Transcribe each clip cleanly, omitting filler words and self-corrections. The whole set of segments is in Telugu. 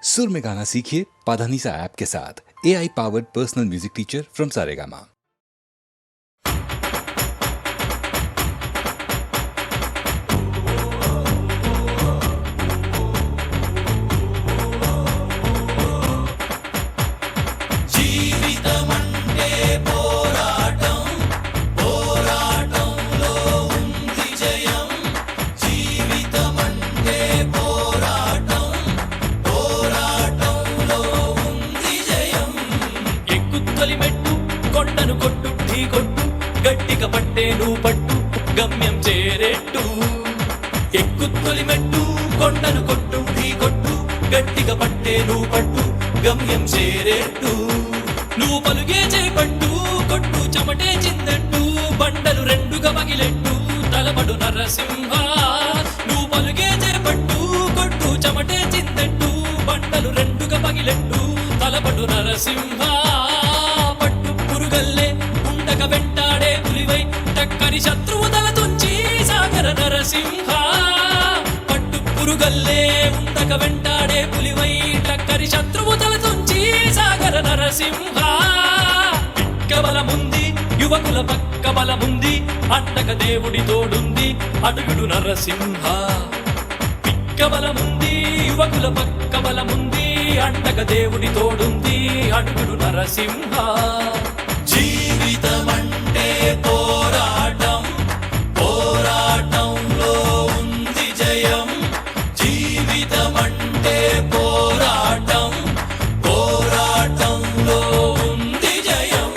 सुर में गाना सीखिए पाधानीसा ऐप के साथ। AI powered personal music teacher from Saregama. కొండను కొట్టు ఢీ కొట్టు గట్టిగా పట్టే నువ్వు పట్టు గమ్యం చేరేట్టు ఎక్కుత్తొలి మెట్టు కొండను కొట్టు ఢీ కొట్టు గట్టిగా పట్టే నువ్వు పట్టు గమ్యం చేరేట్టు నువ్వు పలుగే చేపట్టు కొట్టు చెమటే చిందట్టు బండలు రెండుగా పగిలెట్టు తలపడు నరసింహ నువ్వు పలుగే చేపట్టు కొట్టు చెమటే చిందట్టు బండలు రెండుగా పగిలెట్టు తలపడు నరసింహ ఉండక వెంటాడే పులివై టక్కని శత్రువు తల తుంచి సాగర నరసింహ పట్టు పురుగల్లే ఉండక వెంటాడే పులివై టక్కని శత్రువు తల తుంచి సాగర నరసింహ పిక్క బలముంది యువకుల పక్క బలముంది అండక దేవుడి తోడుంది అడుగుడు నరసింహ పిక్క బలముంది యువకుల పక్క బలముంది అండక దేవుడి తోడుంది అడుగుడు నరసింహ జీవితమంటే పోరాటం పోరాటంలో ఉంది జయం జీవితమంటే పోరాటం పోరాటంలో ఉంది జయం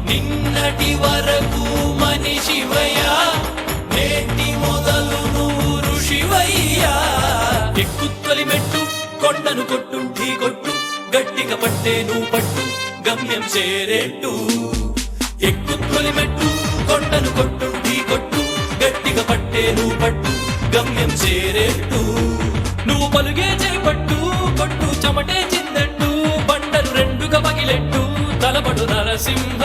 నిన్నటి వరకు మనిషివయ్యా నేటి మొదలు నువ్వు ఋషివయ్యా ఎక్కుత్తొలి మెట్టు కొండను కొట్టు ఢీ కొట్టు గట్టిగా పట్టే నువ్వు పట్టు గమ్యం చేరేట్టు ఎక్కుత్తొలి మెట్టు కొండను కొట్టు ఢీ కొట్టు గట్టిగా పట్టే నువ్వు పట్టు గమ్యం చేరేట్టు నువ్వు పలుగే చేపట్టు కొట్టు చెమటే చిందట్టు బండలు రెండుగా పగిలెట్టు తలపడు నరసింహ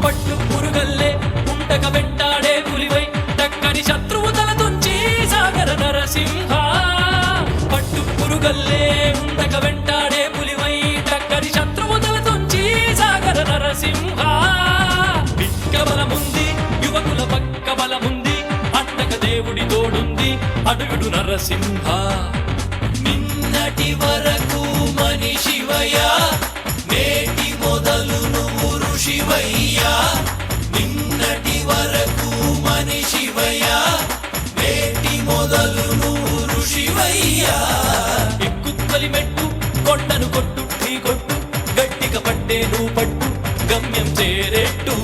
పట్టు పురుగల్లే ఉండక వెంటాడే పులివై టక్కని శత్రువు తల తుంచి సాగర నరసింహ పట్టు పురుగల్లే ఉండక వెంటాడే పులివై టక్కని శత్రువు తల తుంచి సాగర నరసింహ పిక్క బలముంది యువకుల పక్క బలముంది అండక దేవుడి తోడుంది అడుగుడు నరసింహ నిన్నటి వరకు మనిషివయ్యా నేటి మొదలు నువ్వు ఋషివయ్యా నిన్నటి వరకు మనిషివయ్యా నేటి మొదలు నువ్వు ఋషివయ్యా ఎక్కుత్తొలి మెట్టు కొండను కొట్టు ఢీ కొట్టు గట్టిగా పట్టే నువ్వు పట్టు గమ్యం చేరేట్టు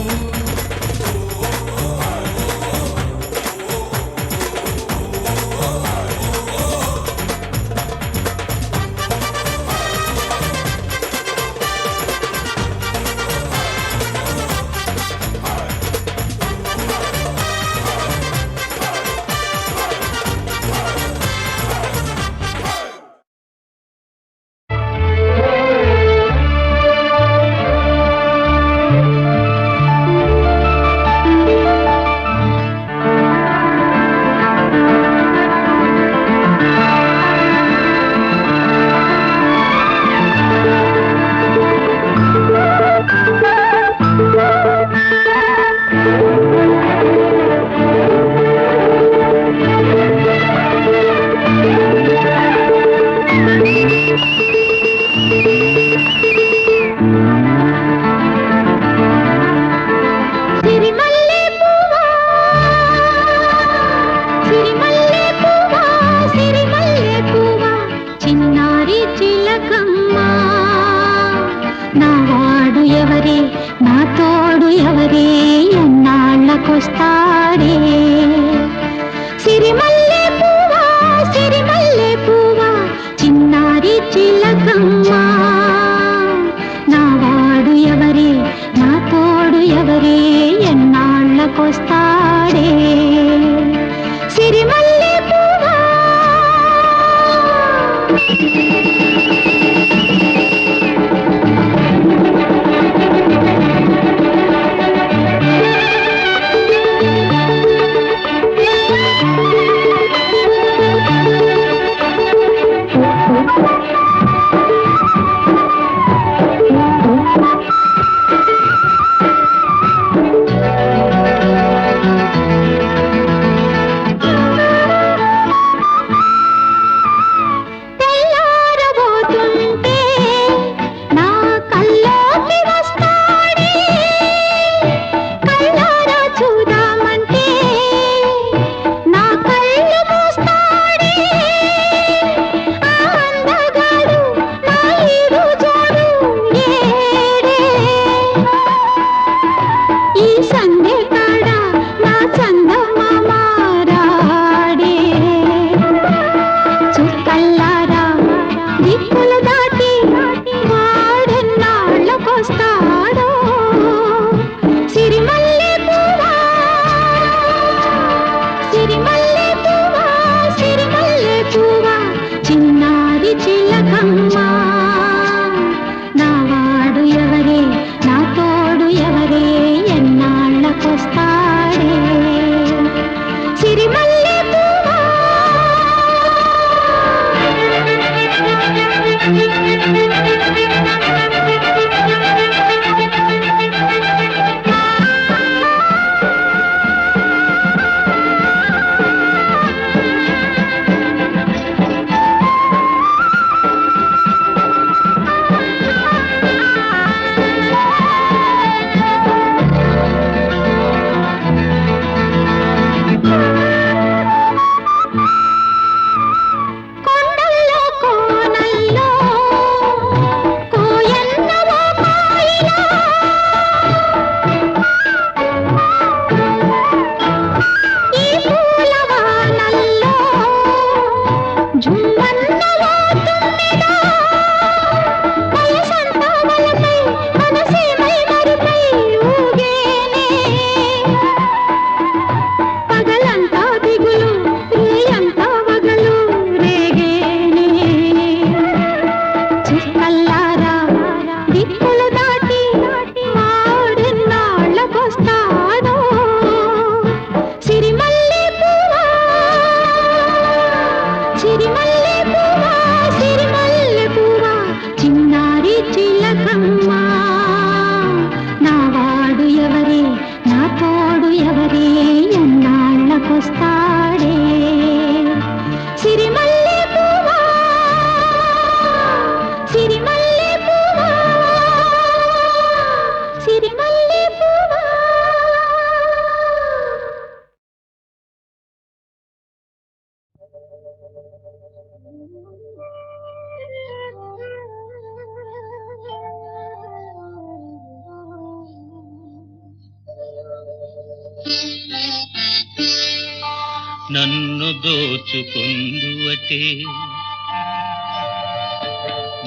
ఎవరే నా తోడు ఎవరే ఎన్నాళ్ళకొస్తాడే సిరిమల్లె పువ్వా చిన్నారి చిలకమ్మ నావాడు ఎవరే నా తోడు ఎవరే ఎన్నాళ్ళకొస్తాడే సిరిమల్లె పువ్వా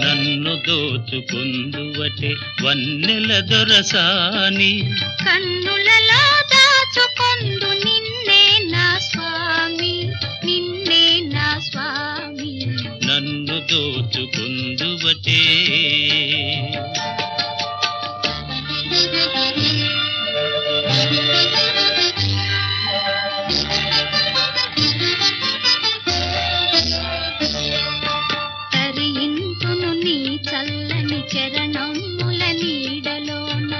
నన్ను దోచుకుందువటే వన్నెల దొరసాని కన్నులలో దాచుకొందు నిన్నే నా స్వామి నన్ను దోచుకుందువటే తరింతును నీ చల్లని చరణముల నీడలోన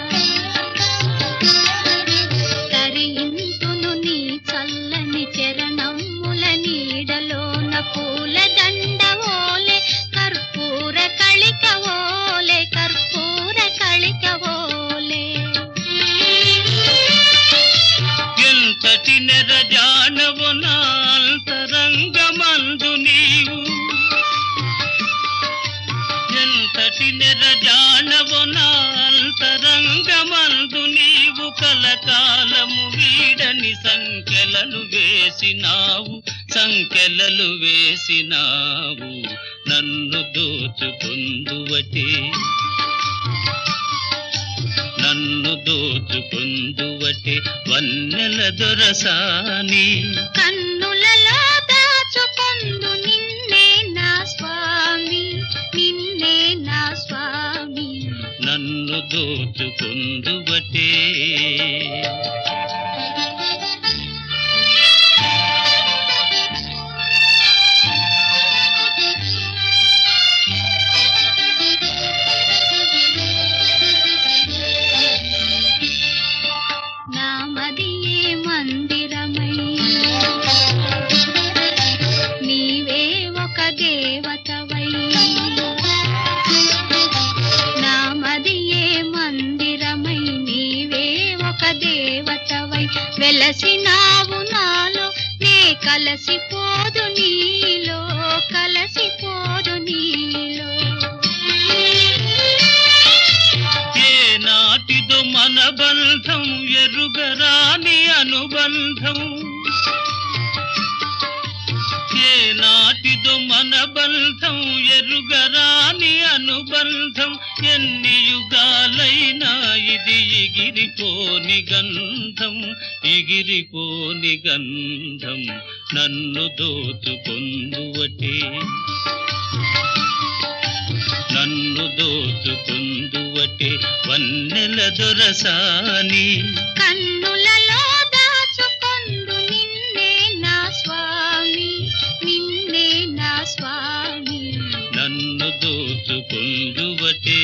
తరింతును నీ చల్లని చరణముల నీడలోన పూల దండ ఓలే కర్పూర కళిక ఓలే ఎంతటి నెరజానవు నా అంతరంగమందు నీవు ఎంతటి నెరజానవు నా అంతరంగమందు నీవు కలకాలము వీడని సంకెలలు వేసినావు నన్ను దోచుకుందువటే వన్నెల దొరసాని కన్నులలో దాచుకొందు నిన్నే నా స్వామి నన్ను దోచుకుందువటే వెలసినావు నాలో నే కలసిపోదు నీలో ఏ నాటిదో మన బంధం ఎరుగరాని అనుబంధం ఏ నాటిదో మన బంధం ఎరుగరాని అనుబంధం ఎన్ని యుగాలైనా ఇది ఎగిరిపోని గంధం నన్ను దోచుకుందువటే వన్నెల దొరసాని కన్నులలో దాచుకొందు నిన్నే నా స్వామి నన్ను దోచుకుందువటే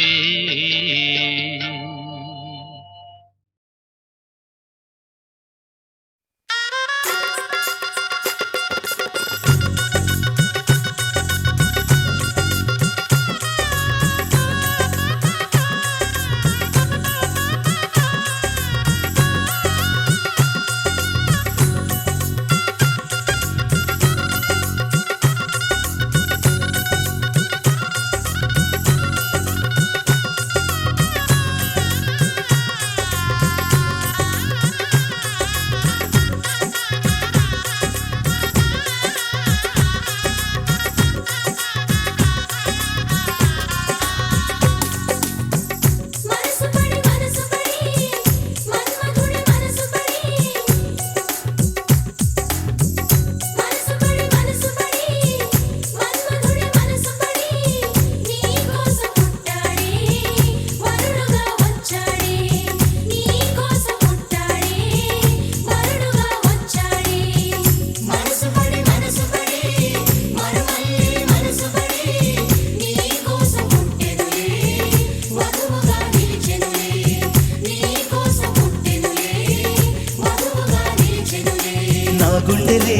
గుండెలే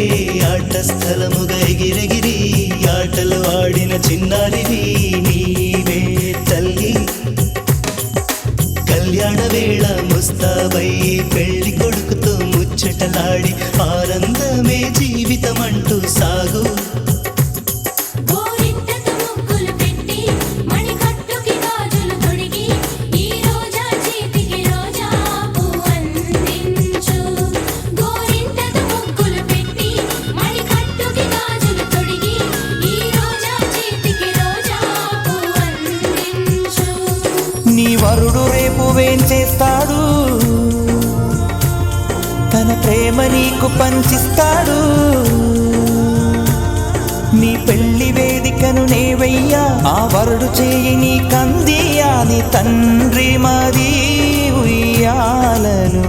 ఆట స్థలముగా ఎగిరెగిరి ఆటలు ఆడిన చిన్నారివి నీవే తల్లి కళ్యాణ వేళ ముస్తాబై పెళ్లి కొడుకుతో ముచ్చటలాడి ఆనందమే జీవితమంటూ సాగు వరుడు రేపు వేంచేస్తాడు తన ప్రేమ నీకు పంచిస్తాడు నీ పెళ్లి వేదికను నేవయ్యా ఆ వరుడు చేయి నీ కందియా నీ తండ్రి మది ఉయ్యాలనుగా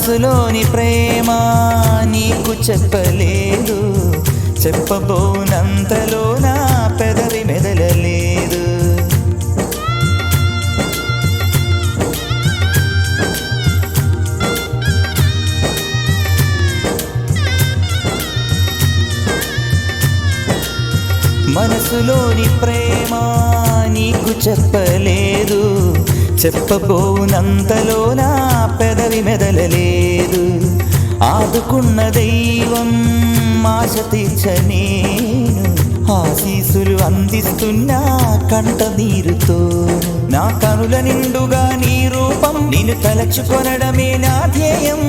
మనసులోని ప్రేమ నీకు చెప్పలేదు, చెప్పబోనంతలో నా పెదవి మెదలలేదు. మనసులోని ప్రేమ నీకు చెప్పలేదు, చెప్పబోనంతలో నా పెదవి మెదలలేదు. ఆదుకున్న దైవం ఆశ తీర్చనేను, ఆశీసులు అందిస్తున్నా కంట నీరుతో. నా కనుల నిండుగా నీ రూపం నిన్ను తలచుకొనడమే నా ధ్యేయం.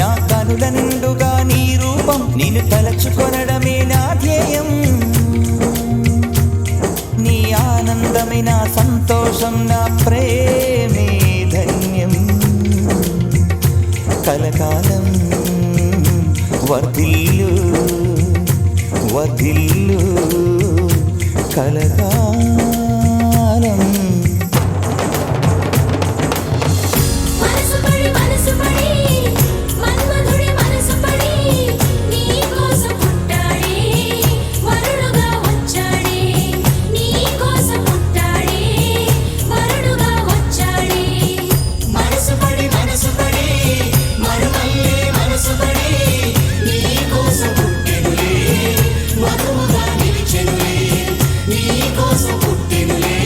నా కనుల నిండుగా నీ రూపం నిన్ను తలచుకొనడమే నా ధ్యేయం. నీ ఆనందమే నా సంతోషం, నా ప్రేమే ధన్యం. కలకాలం వర్ధిల్లు వర్ధిల్లు కలకాలం. మనసు పడి మన్మధుడి మనసు పడి నీ కోసం పుట్టాడే, వరుడుగా వచ్చాడే. నీ కోసం పుట్టాడే, వరుడుగా వచ్చాడే. మనసు పడి మరుమల్లే మనసు పడి నీ కోసం పుట్టెనులే, వధువుగా నిలిచెనులే. నీ కోసం పుట్టెనులే,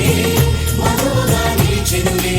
వధువుగా నిలిచెనులే.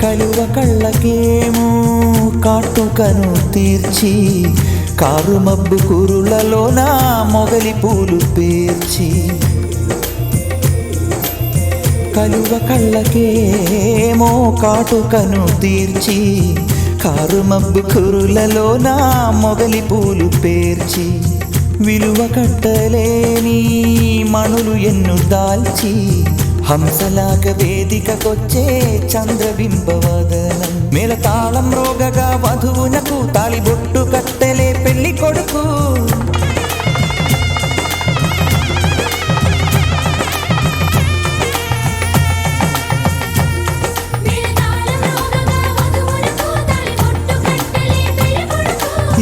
కలువ కళ్ళకేమో కాటుకను తీర్చి, కారు మబ్బు కురులలో నా మొగలి పూలు పేర్చి. కలువ కళ్ళకేమో కాటుకను తీర్చి, కారు మబ్బు కురులలో నా మొగలి పూలు పేర్చి. విలువ కట్టలేని మణులు ఎన్ను దాల్చి, హంసలాగ వేదికకొచ్చే చంద్రబింబవదనం. మేళతాళం రోగగా వధువునకు తాళిబొట్టు కట్టెలే పెళ్లి కొడుకు.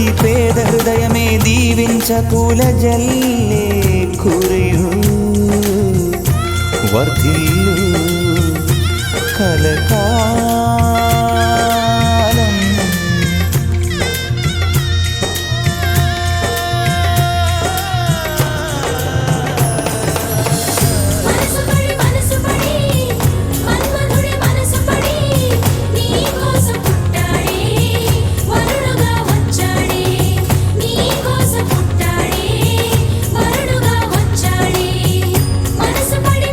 ఈ పేద హృదయమే దీవించ పూల జల్లే కురియు. వర్ధిల్లు కలకాలం. మనసు పడి మన్మధుడి మనసు పడి నీ కోసం పుట్టాడే, వరుడుగా వచ్చాడే. నీ కోసం పుట్టాడే, వరుడుగా వచ్చాడే. మనసు పడి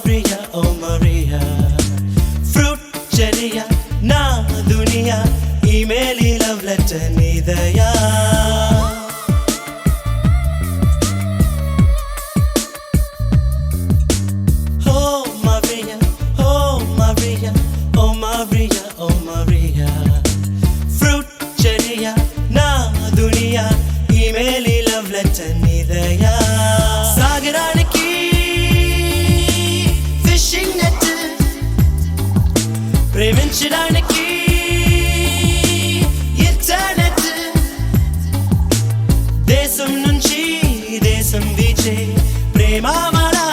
Maria, oh Maria. Fruit Cheria, na dunia, emaili love letter nidaya. Oh Maria, oh Maria, oh Maria, oh Maria. Fruit Cheria, na dunia, emaili love letter nidaya. Sagaraniki fishing net, ప్రేమించడానికి ఇంటర్నెట్, దేశం నుంచి దేశం వీచే ప్రేమ మరా.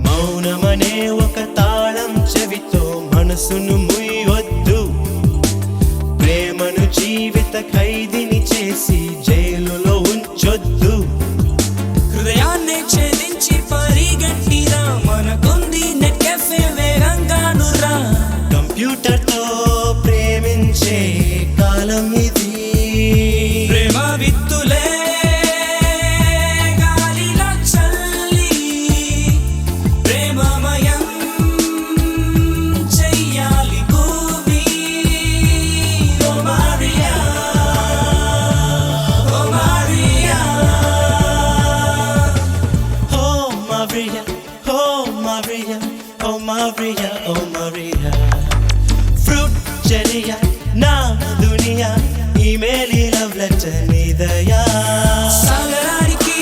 మౌనమనే ఒక తాళం చెవితో మనసును ముయ్యొద్దు, ప్రేమను జీవిత ఖైదీని చేసి జైలులో ఉంచొద్దు. హృదయాన్ని ఛేదించి పరిగెట్టిరా, మనకుంది నెట్ కెఫే వేగంగానురా. కంప్యూటర్తో ప్రేమించే కాలం ఇది, ప్రేమ విత్తులే గాలిలో చల్లి ప్రేమమయం చెయ్యాలి భూమి. Oh Maria, oh Maria. oh Maria, oh Maria, oh Maria, oh Maria. Fruit Cheria, na dunia, emaili love letter nidaya. సాగరానికి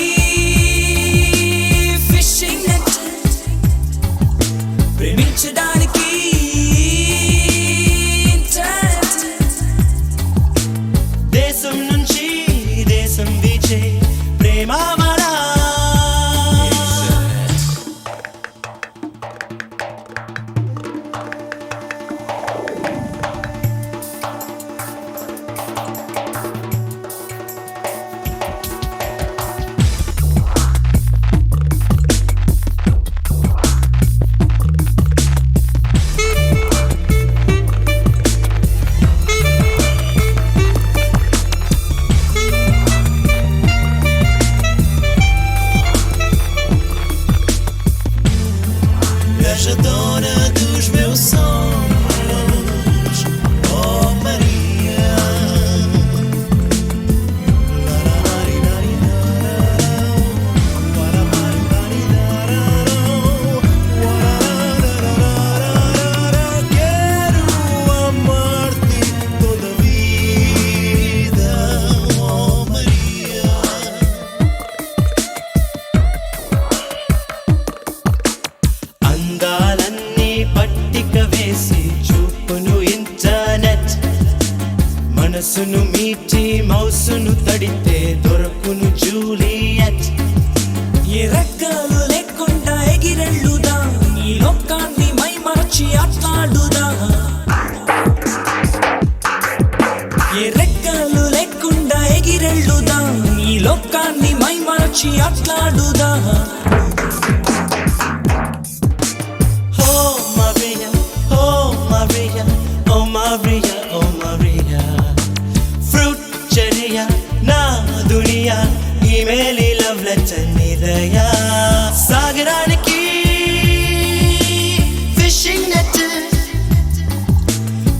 ఫిషింగ్ నెట్, ప్రేమించడానికి ఇంటర్నెట్, దేశం నుంచి దేశం వీచే ప్రేమ మరా. Viajadora dos meus sonhos, oh Maria. Quero amar-te toda a vida, oh Maria. అందాలన్నీ పట్టిక వేసి చూపును ఇంటర్నెట్, మనసును మీటి మౌసును తడితే దొరకును జూలియట్. ఏ రెక్కలు లేకుండా ఎగిరెళ్ళుదా, ఈ లోకాన్ని మైమరచి ఆట్లాడుదా. ఏ రెక్కలు లేకుండా ఎగిరెళ్ళుదా, ఈ లోకాన్ని మైమరచి ఆట్లాడుదా. Oh Maria, oh Maria, oh Maria, oh Maria. Fruit Cheria, na dunia, emaili love letter nidaya. Sagaraniki fishing net,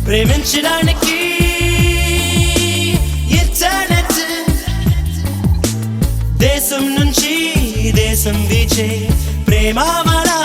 ప్రేమించడానికి ఇంటర్నెట్, దేశం నుంచి దేశం వీచే ప్రేమ మరా.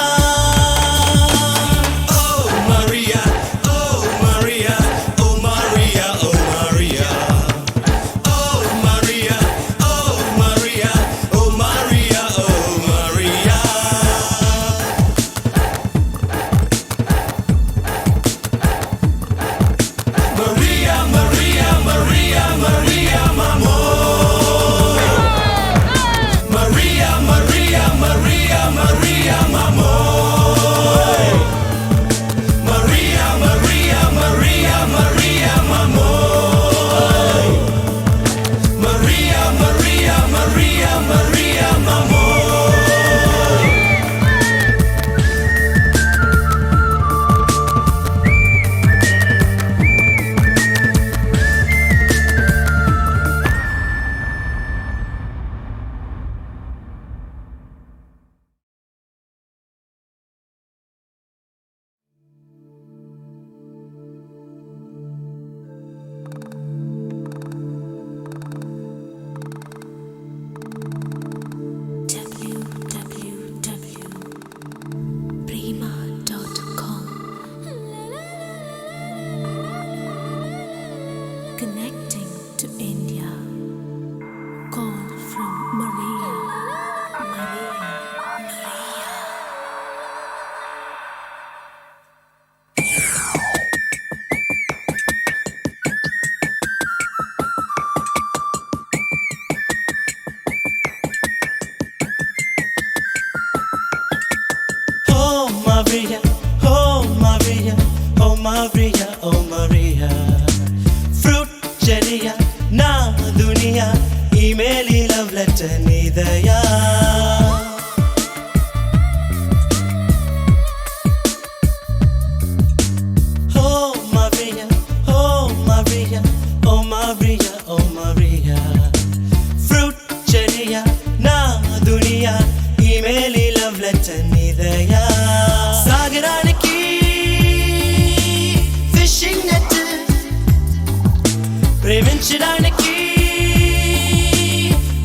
ప్రేమించడానికి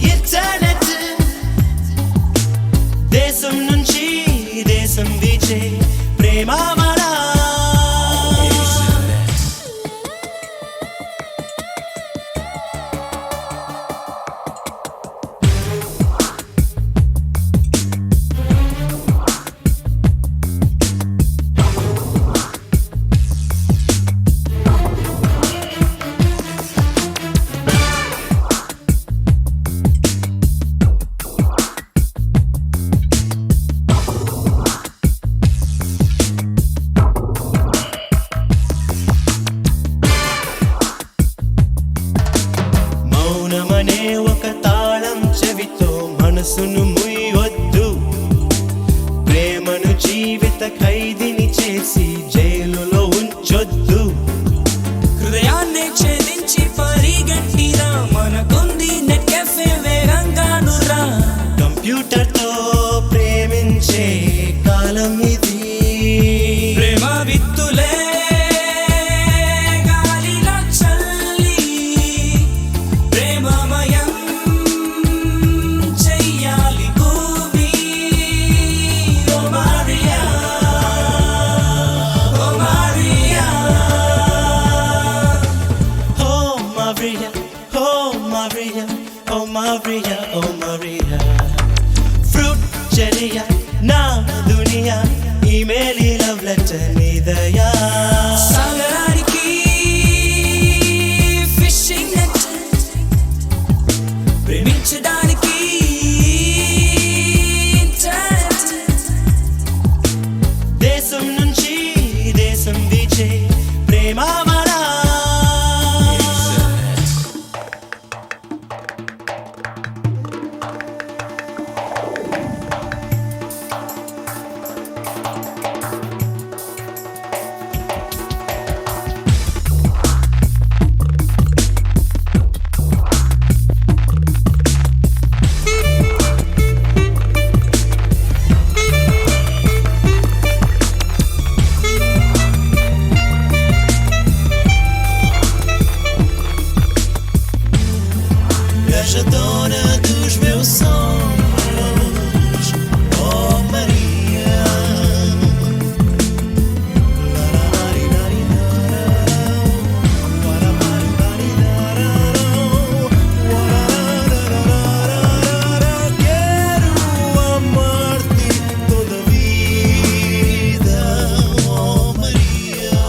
ఇంటర్నెట్ దేశం నుంచి దేశం వీచే ప్రేమ మరా మౌనమనే ఒక తాళం చెవితో మనసును ముయ్యొద్దు ప్రేమను జీవిత ఖైదీని చేసి జైలులో ఉంచొద్దు హృదయాన్ని ఛేదించి పరిగెట్టిరా మనకుంది నెట్ కెఫే వేగంగానురా కంప్యూటర్తో ప్రేమించే కాలం ఇది ప్రేమ విత్తులే గాలిలో చల్లి ప్రేమమయం చెయ్యాలి భూమి oh Maria oh Maria Oh Maria, oh Maria, oh Maria, oh Maria. Fruit చెరియా నా దునియా ఈమెయిల్ లవ్ లెటర్ నీదయా సాగరానికి ఫిషింగ్ నెట్ ప్రేమించడానికి ఇంటర్నెట్ దేశం నుంచి దేశం వీచే ప్రేమ మరా Viajadora dos meus sonhos, oh Maria. Quero amar-te toda a vida, oh Maria.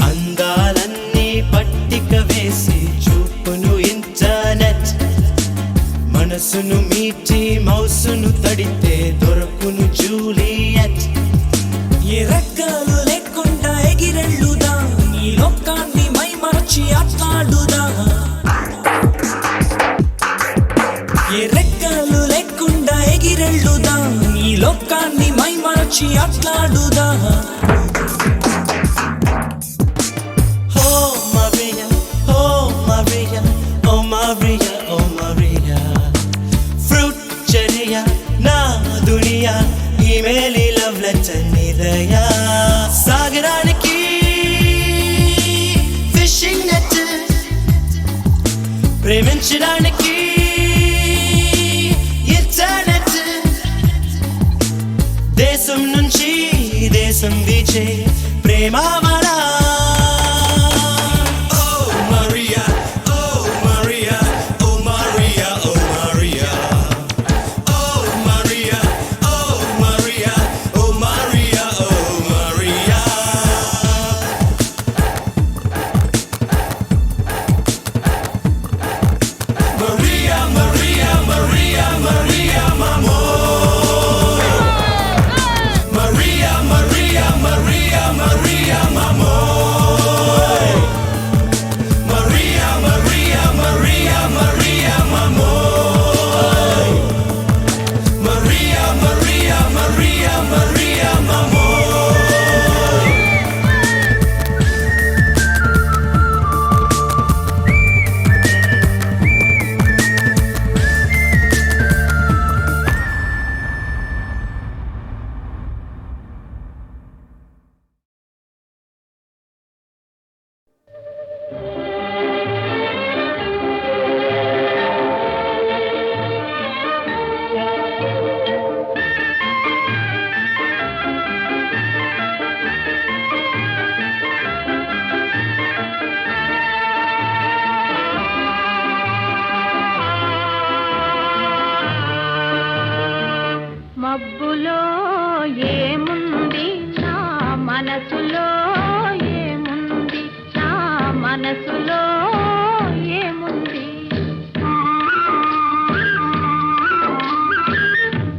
అందాలన్నీ పట్టిక వేసి చూపును ఇంటర్నెట్ మనసును మీటి మౌసును తడితే దొరకును జూలియట్ ఏ రెక్కలు లేకుండా ఎగిరెళ్ళుదా ఈ లోకాన్ని మై మరచి ఆట్లాడుదా ఏ రెక్కలు లేకుండా ఎగిరెళ్ళుదా ఈ లోకాన్ని మై మరచి ఆట్లాడుదా Oh Maria, oh Maria, oh Maria, oh Maria. Fruit చెరియా నా దునియా ఈమెయిల్ లవ్ లెటర్ నీదయా సాగరానికి ఫిషింగ్ నెట్ ప్రేమించడానికి ఇంటర్నెట్ దేశం నుంచి దేశం వీచే ప్రేమ మరా మబ్బులో ఏముంది నా మనసులో ఏముంది నా మనసులో ఏముంది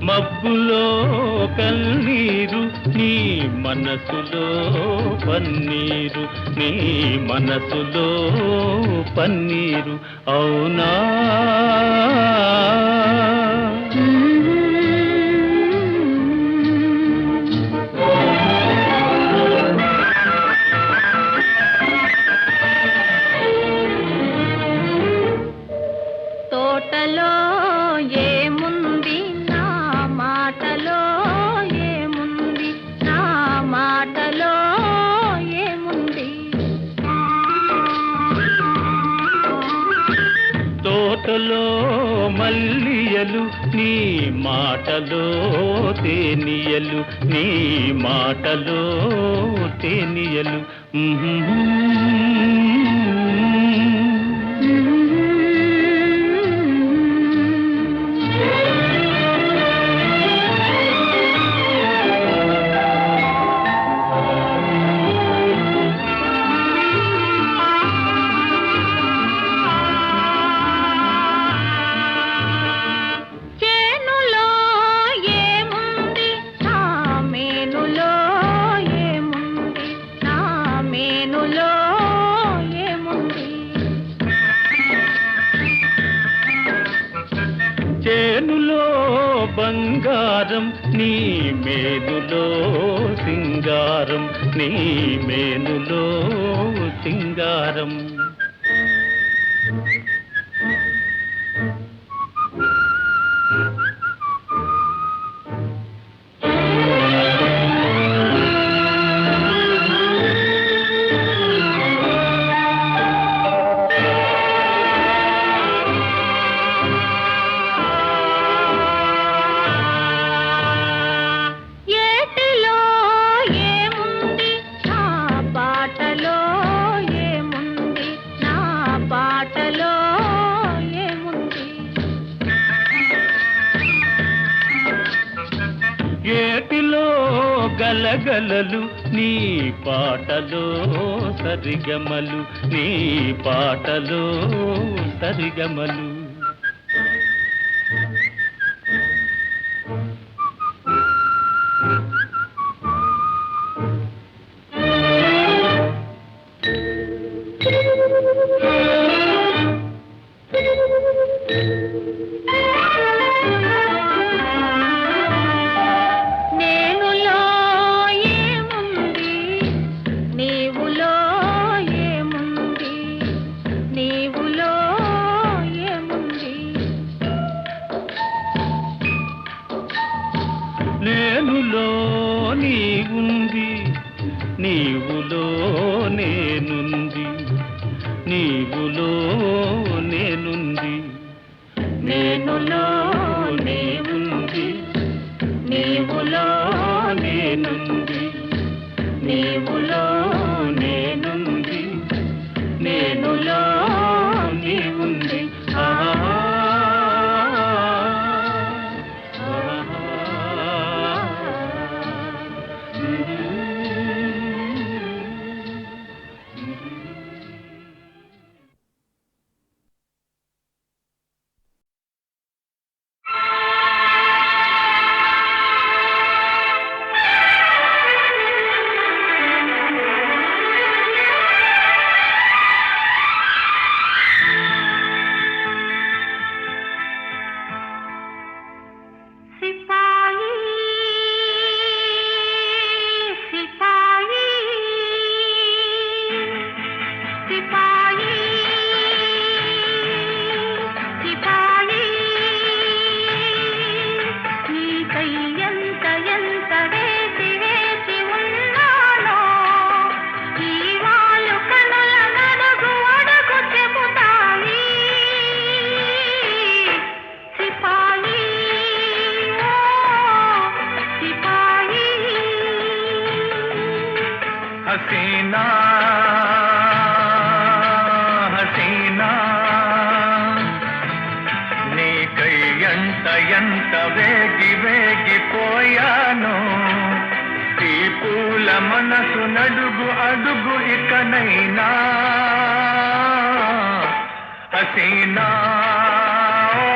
మబ్బులో కన్నీరు నీ మనసులో పన్నీరు నీ మనసులో పన్నీరు అవునా తోటలో ఏముంది నా మాటలో ఏముంది నా మాటలో ఏముంది తోటలో మల్లియలు నీ మాటలో తేనియలు నీ మాటలో తేనియలు చేనులో ఏముంది నా మేనులో ఏముంది నా మేనులో ఏముంది చేనులో బంగారం నీ మేనులో సింగారం నీ మేనులో సింగారం ఏటిలో ఏముంది నా బాటలో ఏముంది నా బాటలో ఏముంది ఏటిలో గలగలలు నీ పాటలో సరిగమలు నీ పాటలో సరిగమలు నేనులో ఏముంది నీవులో ఏముంది నీవులో ఏముంది నేనులో నీవుంది నీవులో నేనుంది నీవులో నేనుంది నేనులో నీవుంది నీవులో నేనుంది నీవులో నేనుంది నేనులో నీవుంది సిపాయి సిపాయి సిపాయి సిపాయి నీకై ఎంత ఎంత వేసి వేసి ఉన్నానో ఈ వాళ్ళు కనుల నడుగు అడుగు చెబుతాయి సిపాయి సిపాయి హసీనా హసీనా నీకై ఎంత ఎంత వేగి వేగిపో మనసు నడుగు అడుగు ఇకనైనా హసీనా ఓ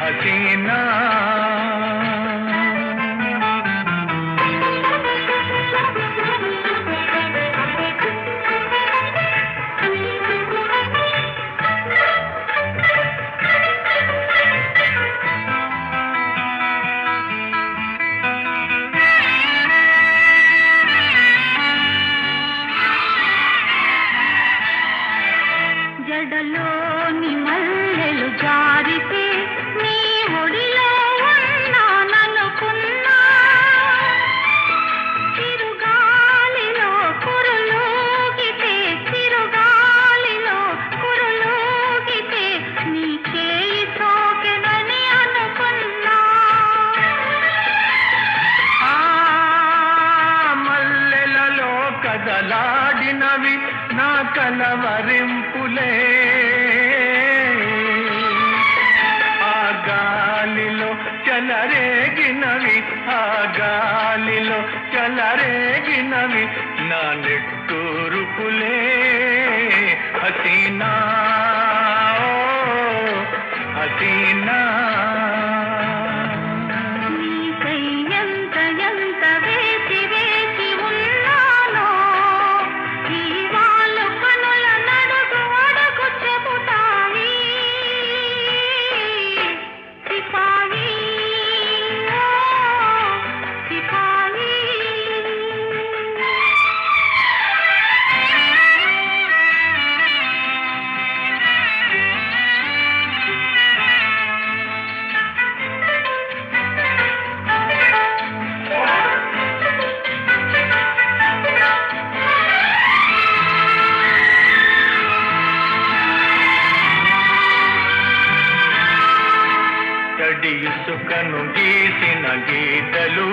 హసీనా జడలోని మల్లెలు జారితే నీ ఒడిలో ఉన్నాననుకున్నా చిరుగాలిలో కురులూగితే చిరుగాలిలో కురులూగితే నీ చేయి సోకెనని అనుకున్నా ఆ మల్లెలలో కదలాడినవి నా కలవరింపులే ఆ గాలిలో చలరేగినవి ఆ గాలిలో చలరేగినవి నా నెట్టూరుపులే హసీనా ఓ హసీనా నీకై ఎంత ఎంత వేచి వేచి ఉన్నానో ఈ వాళ్ళు కనుల నడుగు అడుగు చెబుతాయి సిపాయి ఓ సిపాయి తడి ఇసుకను గీసిన గీతలు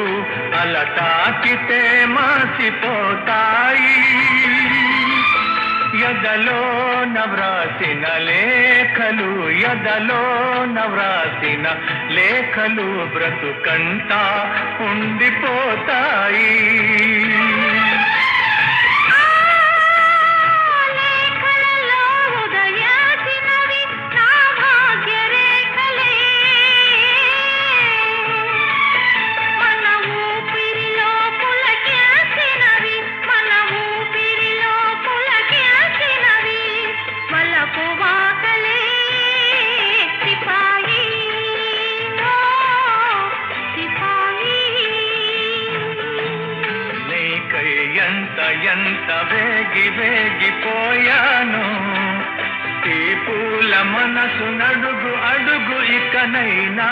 అల తాకితే మాసిపోతాయి ఎదలో నవ్రాసిన లేఖలు ఎదలో నవ్రాసిన లేఖలు బ్రతుకంతా ఉండిపోతాయి లేఖలలో ఉదయాసినవి నా భాగ్యరేఖలే మన ఊపిరిలో పులకించినవి మన ఊపిరిలో పులకించినవి వలపు వాకలే సిపాయి ఓ సిపాయి నీకై ఎంత ఎంత వేగి వేగిపోయాను ఈ పూల మనసు నడుగు అడుగు ఇకనైనా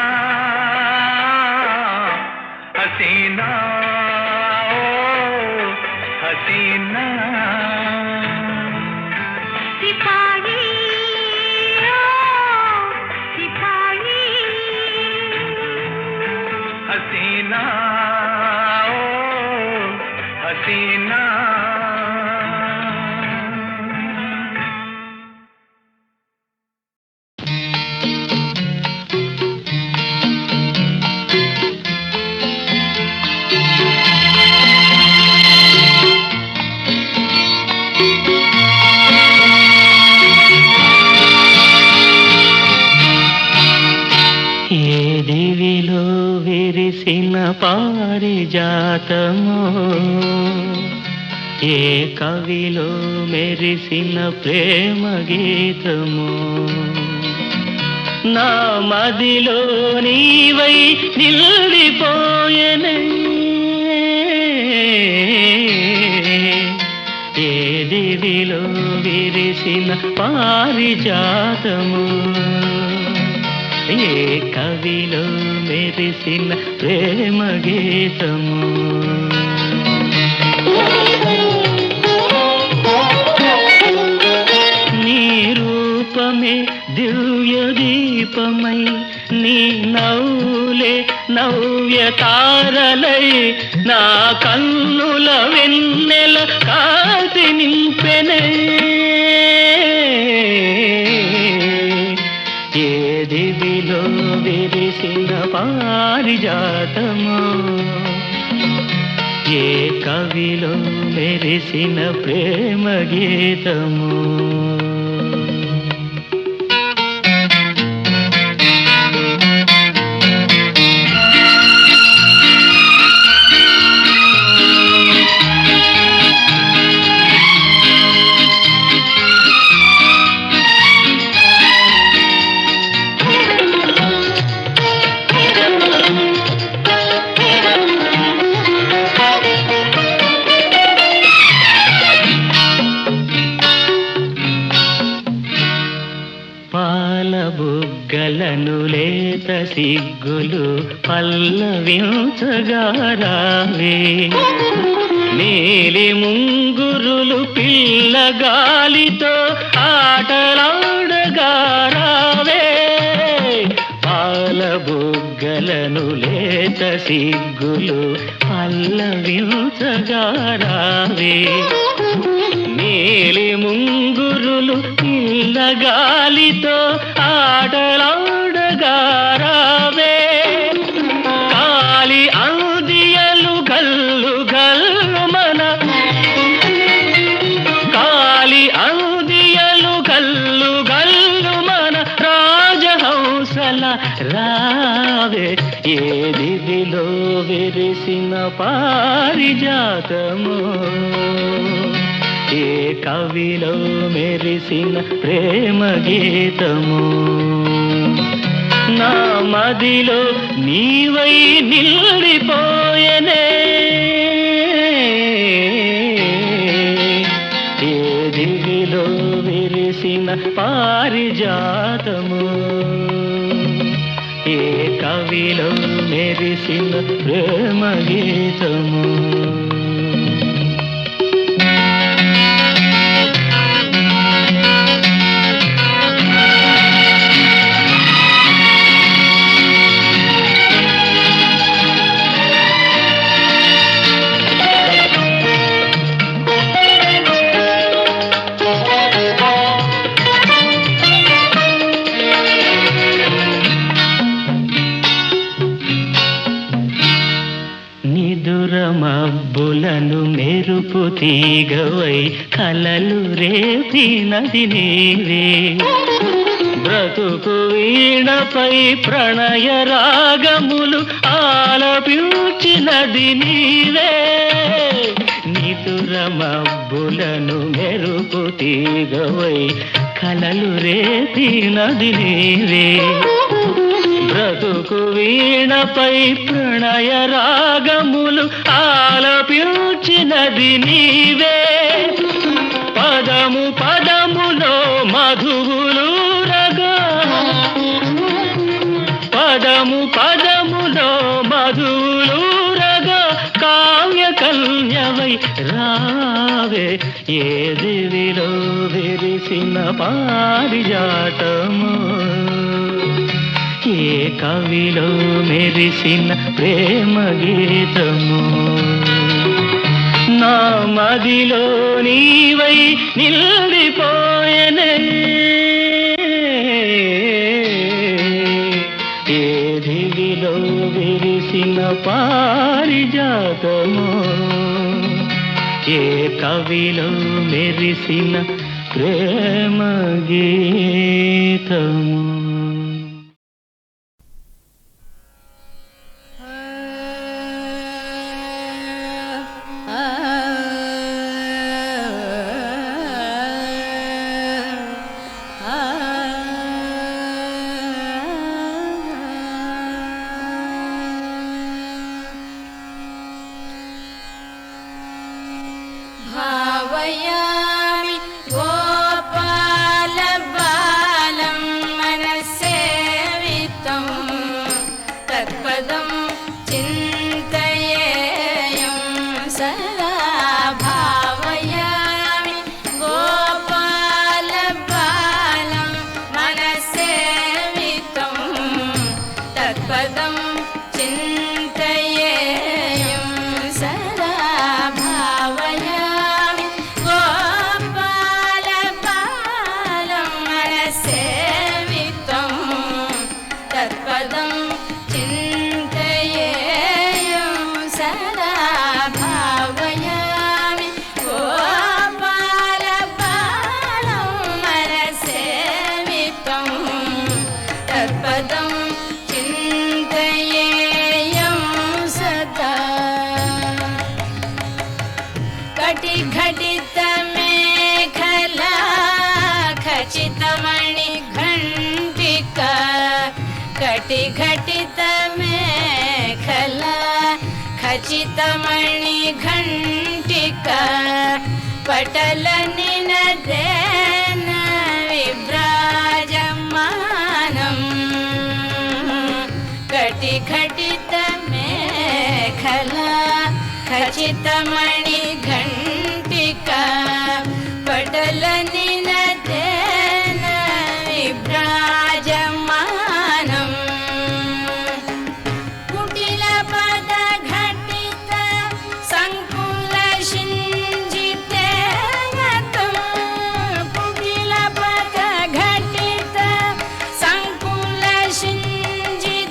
హసీనా ఓ హసీనా సిపాయి ఓ సిపాయి హసీనా ఓ హసీనా ఏ దివిలో విరిసిన పారిజాతమో ఏ కవిలో మెరిసిన ప్రేమ గీతమో నా మదిలో నీవై నిలిపోయెనే ఏ దివిలో విరిసిన పారిజాతము ఏ కవిలో మెరిసిన ప్రేమ గీతము నీ రూపమే దివ్య దీపమై నీ నవ్వులే నవ్య తారలై నా కన్నుల వెన్నెల కాసి నింపెనే ఏ దివిలో విరిసిన పారిజాతమో ఏ కవిలో మెరిసిన ప్రేమ గీతము బుగ్గలను లేత సిగ్గులు పల్లవించగా రావే నీలి ముంగురులు పిల్లగాలితో ఆటలాడగా రావే పాల బుగ్గలను లేత సిగ్గులు పల్లవించగా రావే నీలి ముంగురులు పిల్లగాలితో ఆటలాడగా రావే కాలి అందియలు గల్లు గల్లు మన కాలి అందియలు గల్లు గల్లు మన రాజహంసల రావే ఏ దివిలో విరిసిన పారిజాతము ఏ కవిలో మెరిసిన ప్రేమ గీతము నా మదిలో నీవై నిలిపోయనే ఏ దివిలో విరిసిన పారిజాతము ఏ కవిలో మెరిసిన ప్రేమ గీతము మబ్బులను మెరుపు తీగవై కలలు రేపినది నీవే బ్రతుకు వీణపై ప్రణయ రాగములు ఆలపించినది నీవే నిదుర మబ్బులను మెరుపు తీగవై కలలు రేపినది నీవే బ్రతుకు వీణపై ప్రణయ రాగములు ఆలపించినది నీవే పదము పదములో మధువులు రగా పదము పదములో మధువులు రగా కావ్య కన్యవై రావే ఏ దివిలో విరిసిన పారిజాతము ఏ కవిలో మెరిసిన ప్రేమ గీతము నా మదిలో నీవై నిలిపోయనే ఏ దివిలో విరిసిన పారిజాతము ఏ కవిలో మెరిసిన ప్రేమ గీతము భావయామి గోపాల బాలం మనసేవితం తత్పదం చింతయేయం సదా భావయామి గోపాల బాలం మనసేవితం తత్పదం చింతయేయం సదా భావయామి గోపాల ఖచ్చితమణి ఘంటిక పటల నినదేన విభ్రాజమానం కటి ఘటిత మేఖలా ఖచ్చితమణి ఘంటిక పటల నినదేన విభ్రాజమానం కుటిల పద ఘటిత సంకుల శింజితేనతం కుటిల పద ఘటిత సంకుల శింజితేనతం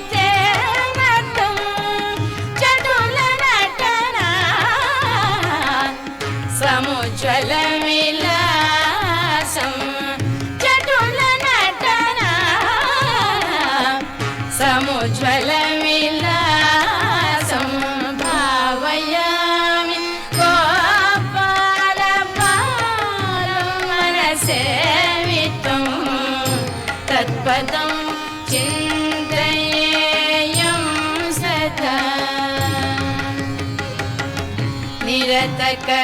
చటుల నటన సముజ్వల విలాసం చటుల నటన సముజ్వల విలాసం భావయామి గోపాల బాలం మనసేవితం తత్పదం చింతయేయం సదా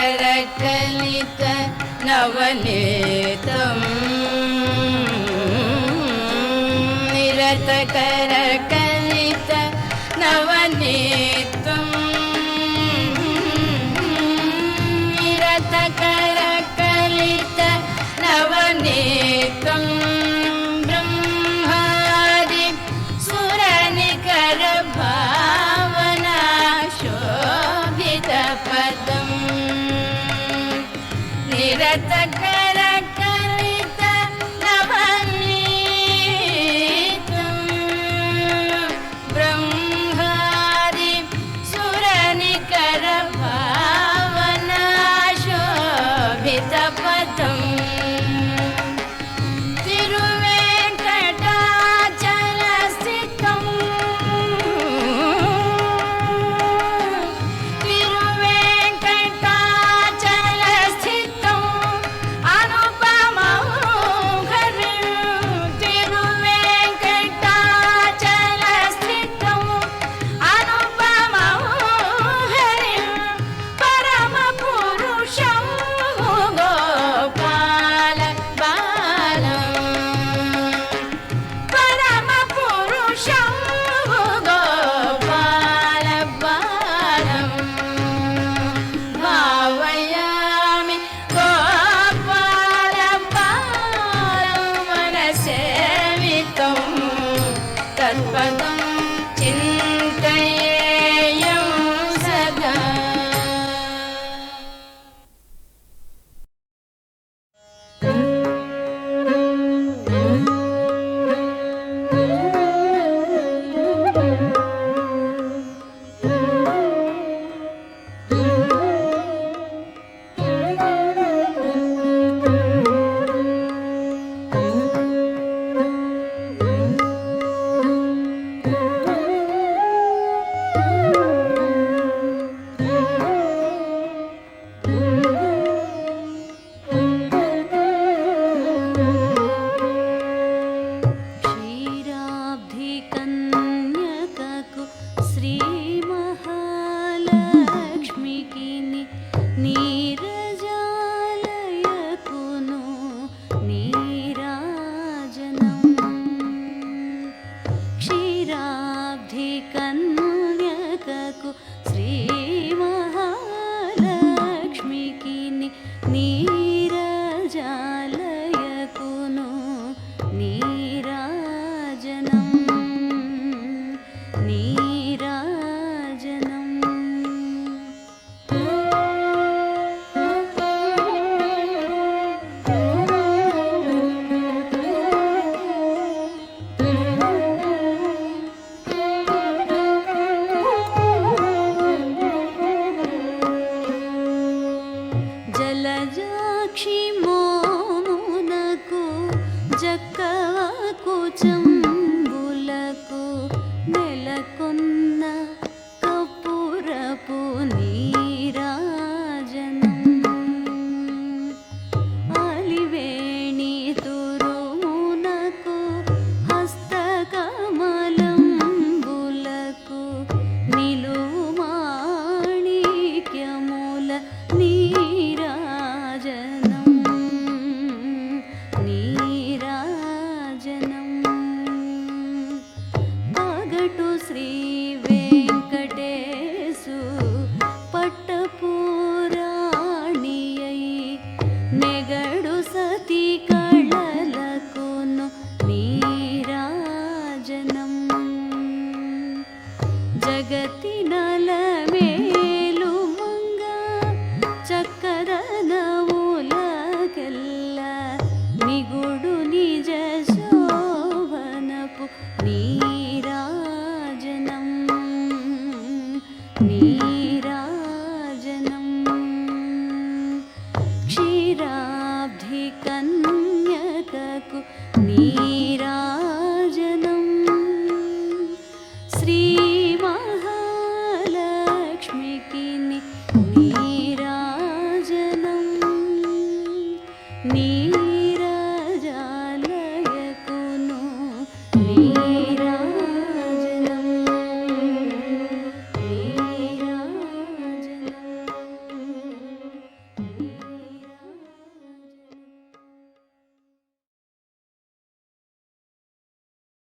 నిరతకరకలిత నవనీతం నిరతకరకలిత నవనీతం నిరతకరకలిత నవనీతం బ్రహ్మాది సురనికర భావనా శోభిత పదం నిరతకరకలిత నవనీతం బ్రహ్మాది సురనికర భావనా శోభిత పదం తిరువేంకటాచలస్థితం తిరువేంకటాచలస్థితం అనుపమం హరిం తిరువేంకటాచలస్థితం అనుపమం హరిం పరమ పురుషం గోపాల బాలం పరమ పురుషం గోపాల బాలం భావయామి గోపాల బాలం మనసేవితం తత్పదం చింతయేయం సదా క్షీరాబ్ధి కన్యకకు శ్రీ మహాలక్ష్మికి నీరజాలయకును నీరాజనం క్షీరాబ్ధి కన్యకకు శ్రీ మహాలక్ష్మికి నీరజాలయకును నీరాజనం నీరాజనం నలమేలు మంగ చక్కదనములకెల్ల నిగుడు నిజ శోభనపు నీరాజనం నీరాజనం క్షీరాబ్ధి కన్యకకు నీరాజనం శ్రీ మహాలక్ష్మికి నీరాజనం నీరాజనం